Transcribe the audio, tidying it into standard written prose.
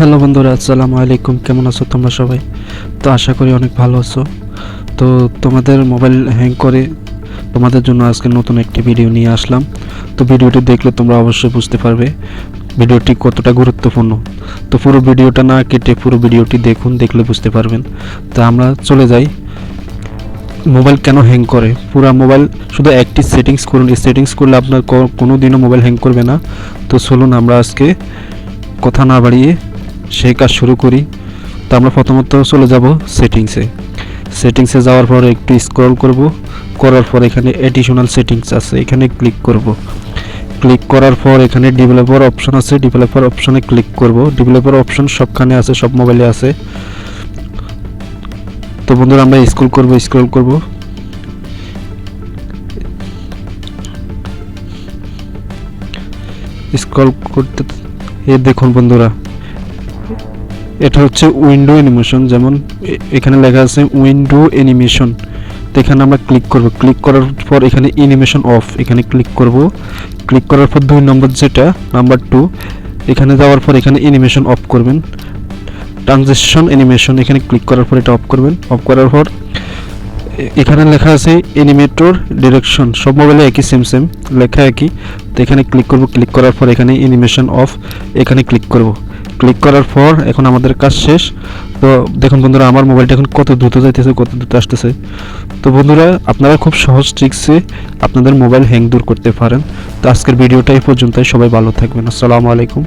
Hello বন্ধুরা, আসসালামু আলাইকুম। কেমন আছো তোমরা সবাই? তো আশা করি অনেক ভালো আছো। তো তোমাদের মোবাইল হ্যাং করে তোমাদের জন্য আজকে নতুন একটি ভিডিও নিয়ে আসলাম। তো ভিডিওটি দেখলে তোমরা অবশ্যই বুঝতে পারবে ভিডিওটি কতটা গুরুত্বপূর্ণ। তো পুরো ভিডিওটা না কেটে পুরো ভিডিওটি দেখুন, দেখলে বুঝতে পারবেন। তো আমরা চলে যাই মোবাইল কেন হ্যাং করে। পুরো মোবাইল শুধু একটি সেটিংস করুন, এই সেটিংস করলে আপনার কোনো দিনও মোবাইল হ্যাং করবে না। তো চলুন আমরা আজকে কথা না বাড়িয়ে সেই কাজ শুরু করি। তো আমরা প্রথমত চলে যাব সেটিংসে যাওয়ার পর একটু স্ক্রল করব, করার পর এখানে অ্যাডিশনাল সেটিংস আছে, এখানে ক্লিক করব। ক্লিক করার পর এখানে ডেভেলপার অপশন আছে, ডেভেলপার অপশনে ক্লিক করব। ডেভেলপার অপশন সবখানে আছে, সব মোবাইলে আছে। তো বন্ধুরা আমরা স্ক্রল করব স্ক্রল করতে দেখুন বন্ধুরা, এটা হচ্ছে উইন্ডো অ্যানিমেশন। যেমন এখানে লেখা আছে উইন্ডো অ্যানিমেশন। তো এখানে আমরা ক্লিক করব। ক্লিক করার পর এখানে অ্যানিমেশন অফ, এখানে ক্লিক করব। ক্লিক করার পর 2 নম্বর যেটা নাম্বার 2, এখানে যাওয়ার পর এখানে অ্যানিমেশন অফ করবেন। ট্রানজিশন অ্যানিমেশন, এখানে ক্লিক করার পর এটা অফ করবেন। অফ করার পর এখানে লেখা আছে অ্যানিমেটর ডিরেকশন, সব মোবাইলে একই সেম লেখা একই। তো এখানে ক্লিক করব। ক্লিক করার পর এখানে অ্যানিমেশন অফ, এখানে ক্লিক করব। ক্লিক করার পর এখন আমাদের কাজ শেষ। তো দেখুন বন্ধুরা, আমার মোবাইলটা এখন কত দ্রুত যাইতেছে, কত দ্রুত আসতেছে। তো বন্ধুরা আপনারা খুব সহজ ট্রিক্সে আপনাদের মোবাইল হ্যাং দূর করতে পারেন। তো আজকের ভিডিওটা এই পর্যন্তই। সবাই ভালো থাকবেন। আসসালামু আলাইকুম।